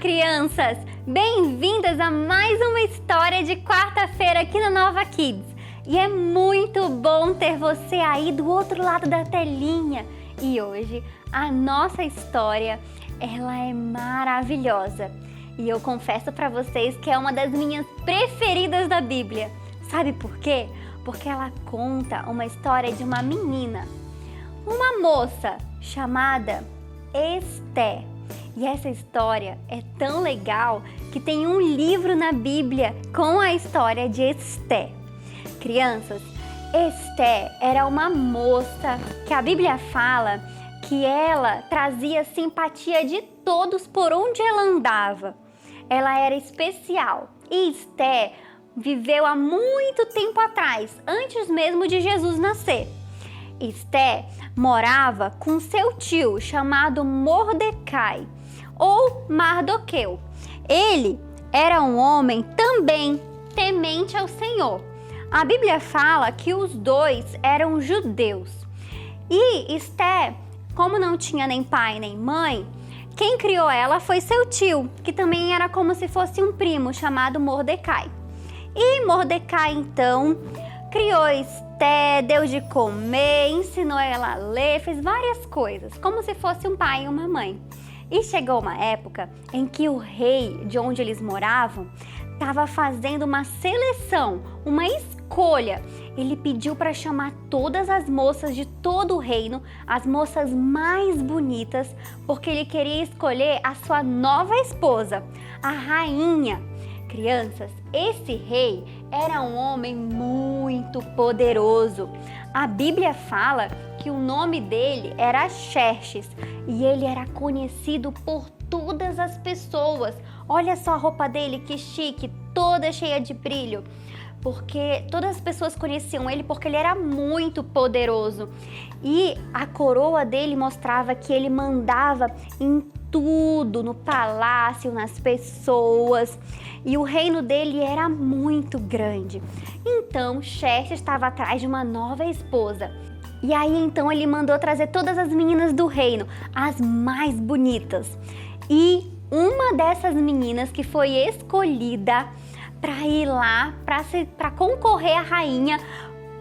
crianças! Bem-vindas a mais uma história de quarta-feira aqui no Nova Kids. E é muito bom ter você aí do outro lado da telinha. E hoje a nossa história, ela é maravilhosa. E eu confesso para vocês que é uma das minhas preferidas da Bíblia. Sabe por quê? Porque ela conta uma história de uma menina, uma moça chamada Esté. E essa história é tão legal que tem um livro na Bíblia com a história de Esté. Crianças, Esté era uma moça que a Bíblia fala que ela trazia simpatia de todos por onde ela andava. Ela era especial e Esté viveu há muito tempo atrás, antes mesmo de Jesus nascer. Esté morava com seu tio chamado Mordecai ou Mardoqueu. Ele era um homem também temente ao Senhor. A Bíblia fala que os dois eram judeus. E Esté, como não tinha nem pai nem mãe, quem criou ela foi seu tio, que também era como se fosse um primo chamado Mordecai. E Mordecai então criou Esté, deu de comer, ensinou ela a ler, fez várias coisas, como se fosse um pai e uma mãe. E chegou uma época em que o rei de onde eles moravam estava fazendo uma seleção, uma escolha. Ele pediu para chamar todas as moças de todo o reino, as moças mais bonitas, porque ele queria escolher a sua nova esposa, a rainha. Crianças, esse rei era um homem muito poderoso. A Bíblia fala que o nome dele era Xerxes e ele era conhecido por todas as pessoas. Olha só a roupa dele, que chique, toda cheia de brilho. Porque todas as pessoas conheciam ele porque ele era muito poderoso. E a coroa dele mostrava que ele mandava em tudo, no palácio, nas pessoas. E o reino dele era muito grande. Então, Xerxes estava atrás de uma nova esposa. E aí, então, ele mandou trazer todas as meninas do reino, as mais bonitas. E uma dessas meninas que foi escolhida para ir lá, para concorrer à rainha,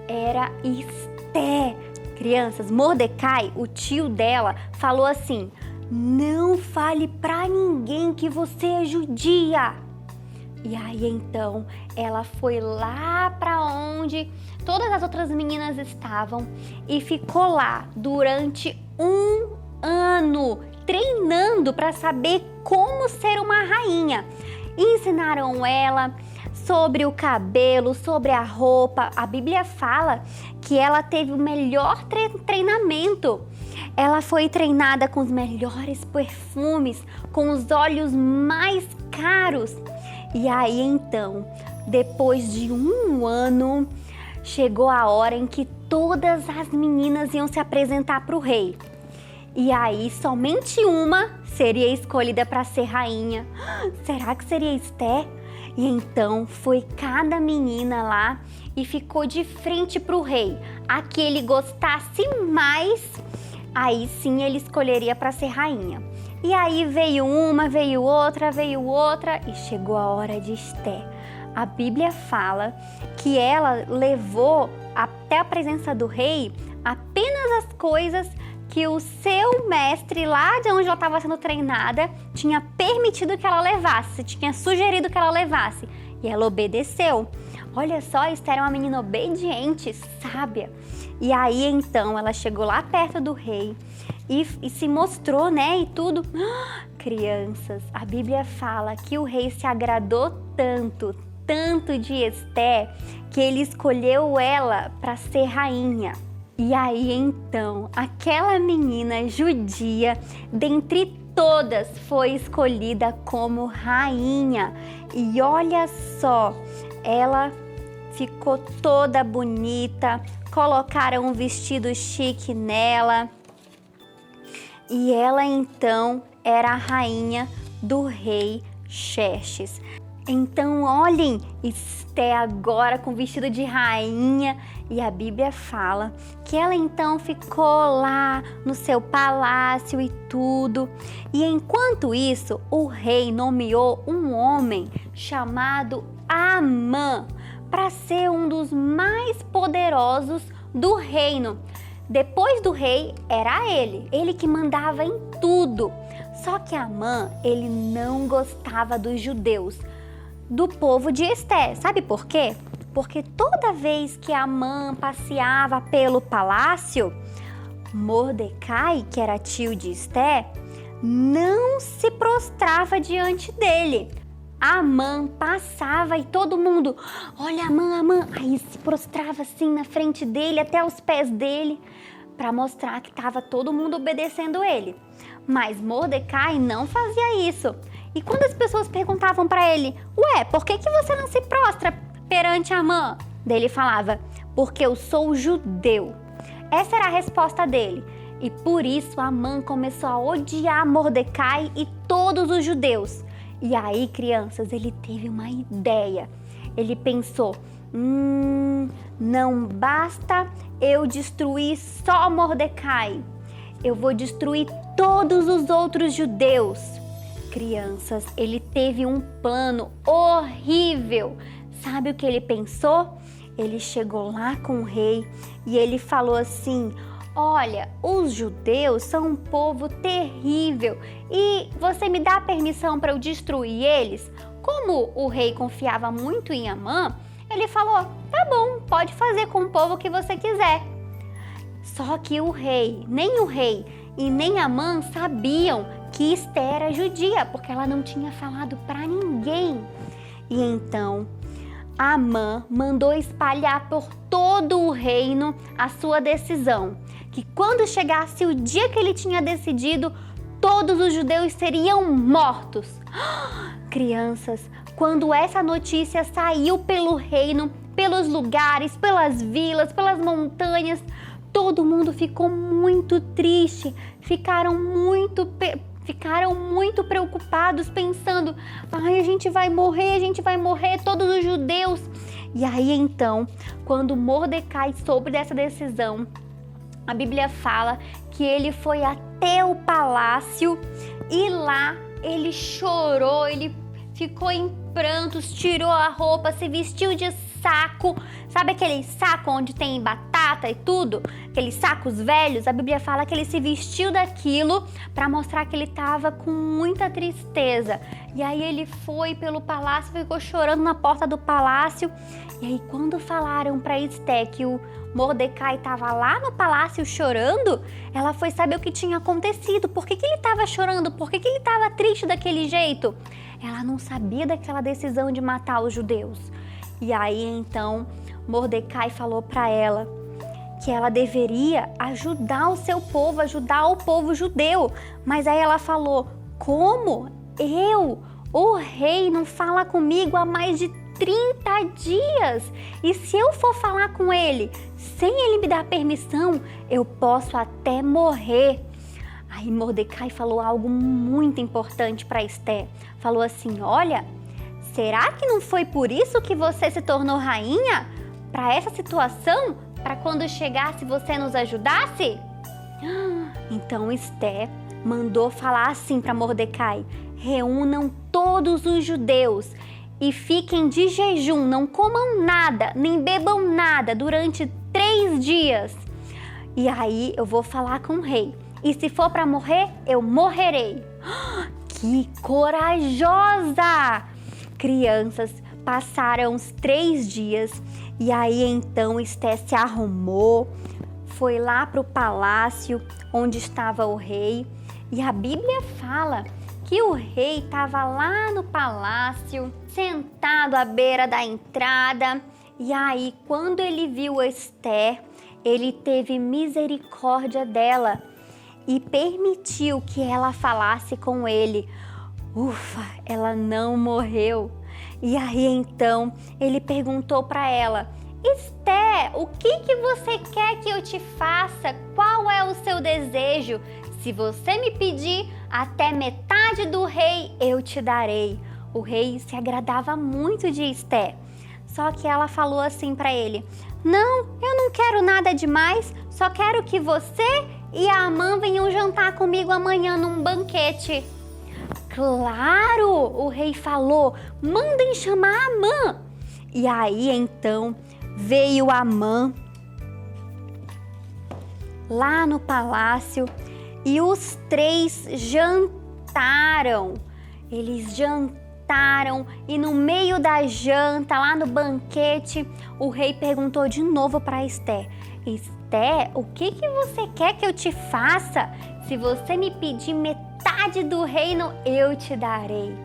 era Esté. Crianças, Mordecai, o tio dela, falou assim: não fale para ninguém que você é judia. E aí então ela foi lá para onde todas as outras meninas estavam e ficou lá durante um ano treinando para saber como ser uma rainha. Ensinaram ela sobre o cabelo, sobre a roupa. A Bíblia fala que ela teve o melhor treinamento. Ela foi treinada com os melhores perfumes, com os óleos mais caros. E aí então, depois de um ano, chegou a hora em que todas as meninas iam se apresentar para o rei. E aí somente uma seria escolhida para ser rainha. Será que seria Esté? E então foi cada menina lá e ficou de frente para o rei. A que ele gostasse mais, aí sim ele escolheria para ser rainha. E aí veio uma, veio outra e chegou a hora de Esté. A Bíblia fala que ela levou até a presença do rei apenas as coisas que o seu mestre, lá de onde ela estava sendo treinada, tinha permitido que ela levasse, tinha sugerido que ela levasse. E ela obedeceu. Olha só, Esté era uma menina obediente, sábia. E aí então ela chegou lá perto do rei e se mostrou, né, e tudo. Crianças, a Bíblia fala que o rei se agradou tanto de Esté, que ele escolheu ela para ser rainha. E aí então, aquela menina judia, dentre todas, foi escolhida como rainha. E olha só, ela ficou toda bonita, colocaram um vestido chique nela. E ela então era a rainha do rei Xerxes. Então olhem, Esté agora com vestido de rainha, e a Bíblia fala que ela então ficou lá no seu palácio e tudo. E enquanto isso, o rei nomeou um homem chamado Amã para ser um dos mais poderosos do reino. Depois do rei, era ele que mandava em tudo. Só que Amã, ele não gostava dos judeus, do povo de Esté. Sabe por quê? Porque toda vez que Amã passeava pelo palácio, Mordecai, que era tio de Esté, não se prostrava diante dele. Amã passava e todo mundo, olha Amã, aí se prostrava assim na frente dele, até os pés dele, para mostrar que estava todo mundo obedecendo ele. Mas Mordecai não fazia isso. E quando as pessoas perguntavam para ele, ué, por que você não se prostra perante Amã? Ele falava, porque eu sou judeu. Essa era a resposta dele. E por isso Amã começou a odiar Mordecai e todos os judeus. E aí, crianças, ele teve uma ideia. Ele pensou, não basta eu destruir só Mordecai. Eu vou destruir todos os outros judeus. Crianças, ele teve um plano horrível. Sabe o que ele pensou? Ele chegou lá com o rei e ele falou assim, olha, os judeus são um povo terrível e você me dá permissão para eu destruir eles? Como o rei confiava muito em Amã, ele falou, tá bom, pode fazer com o povo o que você quiser. Só que nem o rei e nem Amã sabiam que Esté era judia, porque ela não tinha falado para ninguém. E então Amã mandou espalhar por todo o reino a sua decisão, que quando chegasse o dia que ele tinha decidido, todos os judeus seriam mortos. Crianças, quando essa notícia saiu pelo reino, pelos lugares, pelas vilas, pelas montanhas, todo mundo ficou muito triste, ficaram muito preocupados, pensando, ai, a gente vai morrer, todos os judeus. E aí então, quando Mordecai soube dessa decisão, a Bíblia fala que ele foi até o palácio e lá ele chorou, ele ficou em prantos, tirou a roupa, se vestiu de saco. Sabe aquele saco onde tem batata e tudo? Aqueles sacos velhos? A Bíblia fala que ele se vestiu daquilo para mostrar que ele estava com muita tristeza. E aí ele foi pelo palácio, ficou chorando na porta do palácio. E aí quando falaram para Esté que o Mordecai estava lá no palácio chorando, ela foi saber o que tinha acontecido. Por que ele estava chorando? Por que ele estava triste daquele jeito? Ela não sabia daquela decisão de matar os judeus. E aí então Mordecai falou para ela que ela deveria ajudar o seu povo, ajudar o povo judeu. Mas aí ela falou, como? O rei não fala comigo há mais de 30 dias. E se eu for falar com ele, sem ele me dar permissão, eu posso até morrer. Aí Mordecai falou algo muito importante para Esté. Falou assim, olha, será que não foi por isso que você se tornou rainha? Para essa situação? Para quando chegasse você nos ajudasse? Então Esté mandou falar assim para Mordecai, reúnam todos os judeus e fiquem de jejum, não comam nada, nem bebam nada durante 3 dias. E aí eu vou falar com o rei. E se for para morrer, eu morrerei. Que corajosa! Crianças, passaram os 3 dias e aí então Esté se arrumou, foi lá para o palácio onde estava o rei. E a Bíblia fala que o rei estava lá no palácio, sentado à beira da entrada. E aí, quando ele viu Esté, ele teve misericórdia dela e permitiu que ela falasse com ele. Ufa, ela não morreu. E aí, então, ele perguntou para ela, Esté, o que você quer que eu te faça? Qual é o seu desejo? Se você me pedir até metade do rei, eu te darei. O rei se agradava muito de Esté. Só que ela falou assim para ele: não, eu não quero nada demais, só quero que você e a Amã venham jantar comigo amanhã num banquete. Claro, o rei falou, mandem chamar a Amã. E aí então veio a Amã lá no palácio e os três jantaram. Eles jantaram e no meio da janta, lá no banquete, o rei perguntou de novo para Esté: Esté, o que você quer que eu te faça? Se você me pedir metade do reino, eu te darei.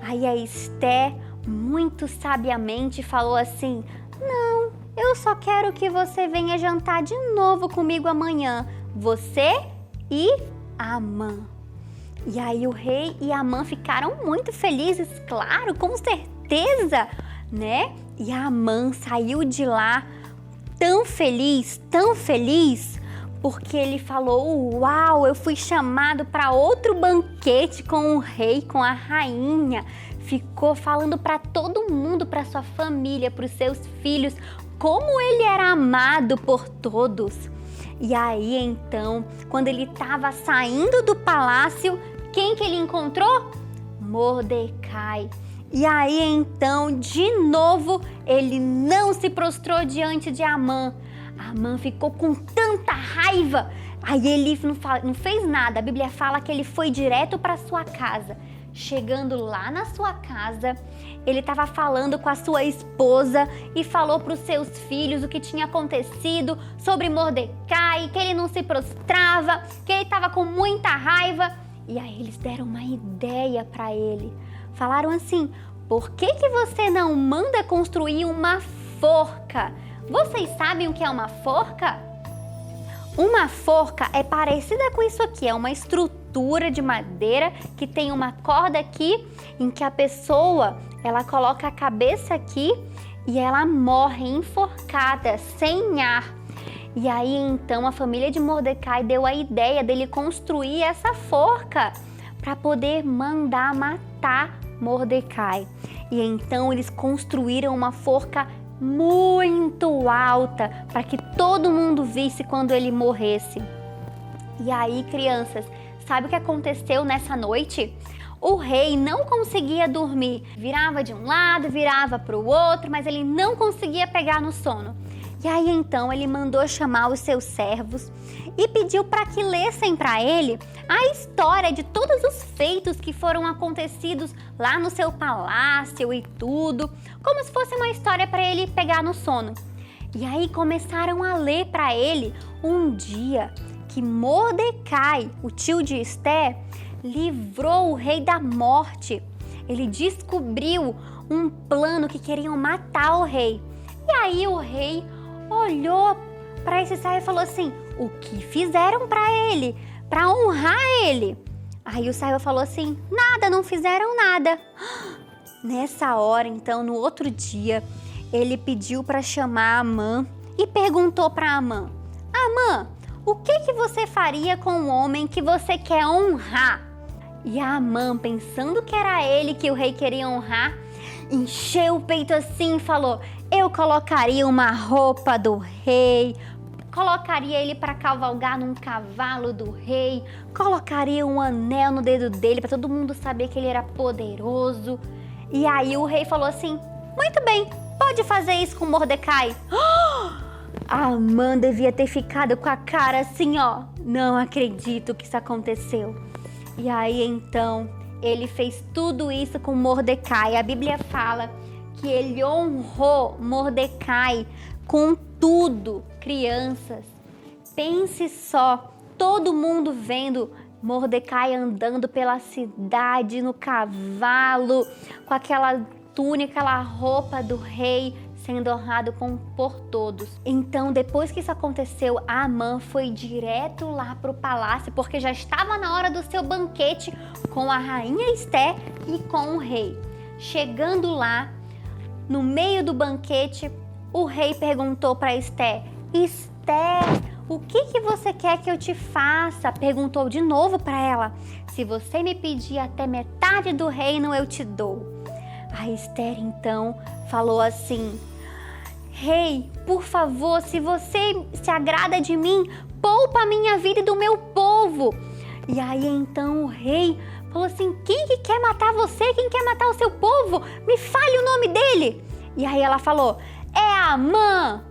Aí a Esté, muito sabiamente, falou assim: não, eu só quero que você venha jantar de novo comigo amanhã, você e a Amã. E aí o rei e a Amã ficaram muito felizes, claro, com certeza, né? E a Amã saiu de lá tão feliz, porque ele falou: uau, eu fui chamado para outro banquete com o rei, com a rainha. Ficou falando para todo mundo, para sua família, para os seus filhos, como ele era amado por todos. E aí então, quando ele estava saindo do palácio, quem que ele encontrou? Mordecai. E aí então, de novo, ele não se prostrou diante de Amã. Amã ficou com tanta raiva. Aí ele não fez nada. A Bíblia fala que ele foi direto para sua casa. Chegando lá na sua casa, ele estava falando com a sua esposa e falou para os seus filhos o que tinha acontecido sobre Mordecai, que ele não se prostrava, que ele estava com muita raiva. E aí eles deram uma ideia para ele. Falaram assim: por que você não manda construir uma forca? Vocês sabem o que é uma forca? Uma forca é parecida com isso aqui, é uma estrutura de madeira que tem uma corda aqui em que a pessoa, ela coloca a cabeça aqui e ela morre enforcada, sem ar. E aí então a família de Mordecai deu a ideia dele construir essa forca para poder mandar matar Mordecai. E então eles construíram uma forca muito alta para que todo mundo visse quando ele morresse. E aí, crianças, sabe o que aconteceu nessa noite? O rei não conseguia dormir, virava de um lado, virava para o outro, mas ele não conseguia pegar no sono. E aí então ele mandou chamar os seus servos e pediu para que lessem para ele a história de todos os feitos que foram acontecidos lá no seu palácio e tudo, como se fosse uma história para ele pegar no sono. E aí começaram a ler para ele um dia que Mordecai, o tio de Esté, livrou o rei da morte. Ele descobriu um plano que queriam matar o rei. E aí o rei olhou para esse servo e falou assim: o que fizeram para ele, para honrar ele? Aí o servo falou assim: nada, não fizeram nada. Nessa hora, então, no outro dia, ele pediu para chamar a Amã e perguntou para Amã: Amã, o que você faria com o homem que você quer honrar? E a Amã, pensando que era ele que o rei queria honrar, encheu o peito assim e falou: eu colocaria uma roupa do rei, colocaria ele para cavalgar num cavalo do rei, colocaria um anel no dedo dele para todo mundo saber que ele era poderoso. E aí o rei falou assim: muito bem, pode fazer isso com Mordecai. A Amã devia ter ficado com a cara assim, ó, não acredito que isso aconteceu. E aí então ele fez tudo isso com Mordecai. A Bíblia fala que ele honrou Mordecai com tudo. Crianças, pense só, todo mundo vendo Mordecai andando pela cidade no cavalo, com aquela túnica, aquela roupa do rei, sendo honrado por todos. Então, depois que isso aconteceu, a Amã foi direto lá para o palácio, porque já estava na hora do seu banquete com a rainha Esté e com o rei. Chegando lá, no meio do banquete, o rei perguntou para Esté: Esté, o que você quer que eu te faça? Perguntou de novo para ela. Se você me pedir até metade do reino, eu te dou. A Esther então falou assim: Rei, por favor, se você se agrada de mim, poupa a minha vida e do meu povo. E aí então o rei falou assim: quem que quer matar você? Quem quer matar o seu povo? Me fale o nome dele. E aí ela falou: é Amã.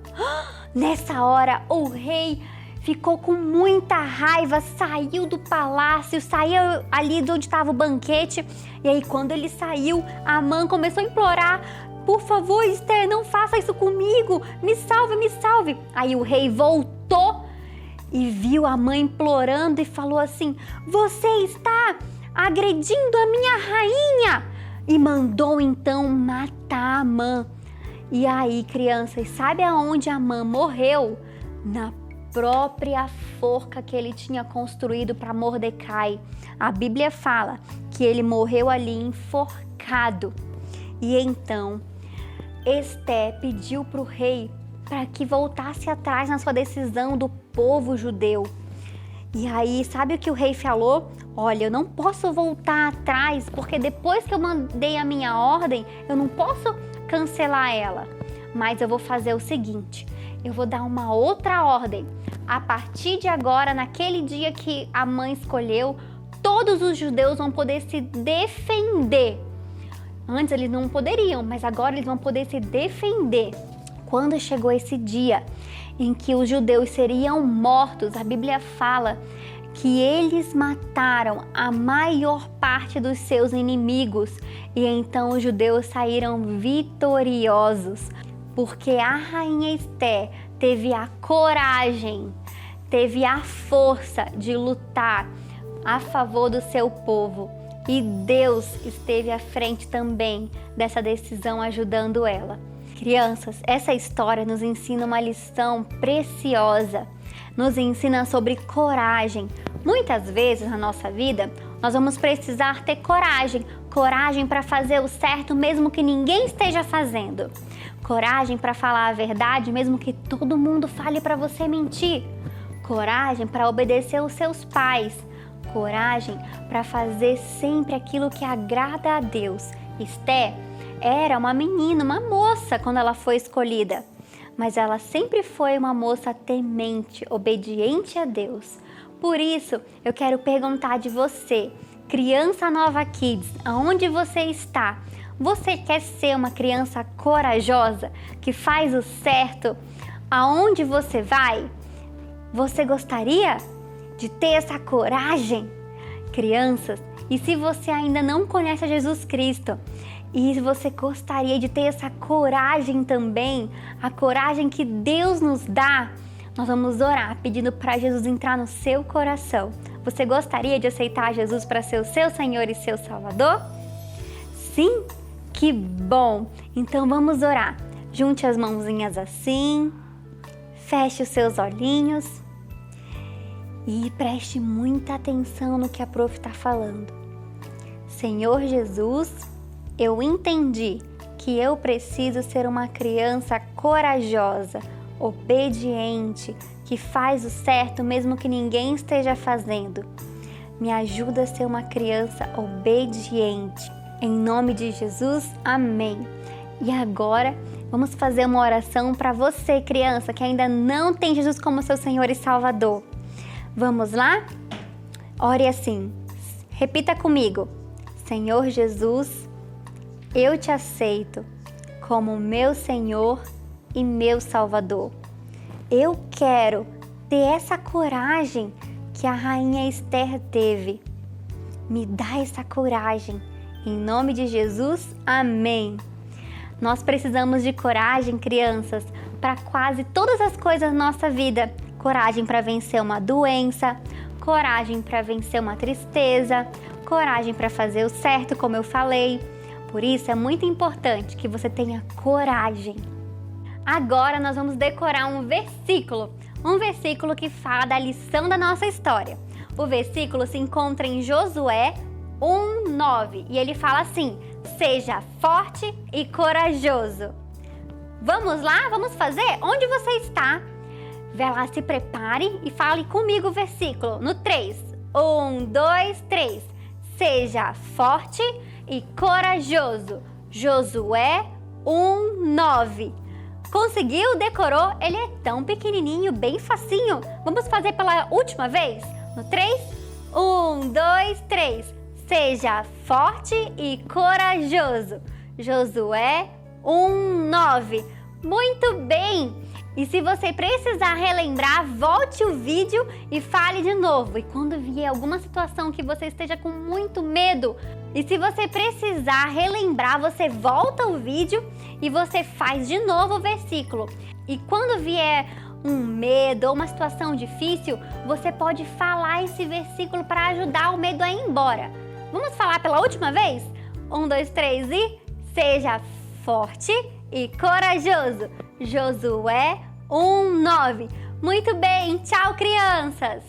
Nessa hora o rei ficou com muita raiva, saiu do palácio, saiu ali de onde estava o banquete. E aí quando ele saiu, Amã começou a implorar: por favor, Esther, não faça isso comigo, me salve, me salve. Aí o rei voltou e viu Amã implorando e falou assim: você está agredindo a minha rainha. E mandou então matar Amã. E aí, crianças, sabe aonde Amã morreu? Na própria forca que ele tinha construído para Mordecai. A Bíblia fala que ele morreu ali enforcado. E então Esther pediu para o rei para que voltasse atrás na sua decisão do povo judeu. E aí, sabe o que o rei falou? Olha, eu não posso voltar atrás, porque depois que eu mandei a minha ordem, eu não posso cancelar ela. Mas eu vou fazer o seguinte: eu vou dar uma outra ordem. A partir de agora, naquele dia que a mãe escolheu, todos os judeus vão poder se defender. Antes eles não poderiam, mas agora eles vão poder se defender. Quando chegou esse dia em que os judeus seriam mortos, a Bíblia fala que eles mataram a maior parte dos seus inimigos e então os judeus saíram vitoriosos, porque a rainha Esther teve a coragem, teve a força de lutar a favor do seu povo. E Deus esteve à frente também dessa decisão, ajudando ela. Crianças, essa história nos ensina uma lição preciosa. Nos ensina sobre coragem. Muitas vezes na nossa vida, nós vamos precisar ter coragem. Coragem para fazer o certo mesmo que ninguém esteja fazendo. Coragem para falar a verdade mesmo que todo mundo fale para você mentir. Coragem para obedecer os seus pais. Coragem para fazer sempre aquilo que agrada a Deus. Esther era uma menina, uma moça quando ela foi escolhida, mas ela sempre foi uma moça temente, obediente a Deus. Por isso, eu quero perguntar de você, criança Nova Kids, aonde você está? Você quer ser uma criança corajosa, que faz o certo aonde você vai? Você gostaria de ter essa coragem? Crianças, e se você ainda não conhece a Jesus Cristo, e se você gostaria de ter essa coragem também, a coragem que Deus nos dá, nós vamos orar pedindo para Jesus entrar no seu coração. Você gostaria de aceitar Jesus para ser o seu Senhor e seu Salvador? Sim? Que bom! Então vamos orar. Junte as mãozinhas assim, feche os seus olhinhos e preste muita atenção no que a prof está falando. Senhor Jesus, eu entendi que eu preciso ser uma criança corajosa, obediente, que faz o certo mesmo que ninguém esteja fazendo. Me ajuda a ser uma criança obediente. Em nome de Jesus, amém. E agora, vamos fazer uma oração para você, criança, que ainda não tem Jesus como seu Senhor e Salvador. Vamos lá? Ore assim. Repita comigo. Senhor Jesus, eu te aceito como meu Senhor e meu Salvador. Eu quero ter essa coragem que a rainha Esther teve. Me dá essa coragem. Em nome de Jesus, amém. Nós precisamos de coragem, crianças, para quase todas as coisas da nossa vida. Coragem para vencer uma doença, coragem para vencer uma tristeza, coragem para fazer o certo, como eu falei. Por isso é muito importante que você tenha coragem. Agora nós vamos decorar um versículo que fala da lição da nossa história. O versículo se encontra em Josué 1:9 e ele fala assim: seja forte e corajoso. Vamos lá? Vamos fazer? Onde você está? Vai lá, se prepare e fale comigo o versículo no 3. 1, 2, 3. Seja forte e corajoso. Josué 1:9. Conseguiu? Decorou? Ele é tão pequenininho, bem facinho. Vamos fazer pela última vez? No 3? 1, 2, 3. Seja forte e corajoso. Josué 1:9. Muito bem! E se você precisar relembrar, volte o vídeo e fale de novo. E quando vier alguma situação que você esteja com muito medo, e se você precisar relembrar, você volta o vídeo e você faz de novo o versículo. E quando vier um medo ou uma situação difícil, você pode falar esse versículo para ajudar o medo a ir embora. Vamos falar pela última vez? 1, 2, 3 e... Seja forte e corajoso. Josué 1:9. Muito bem, tchau, crianças!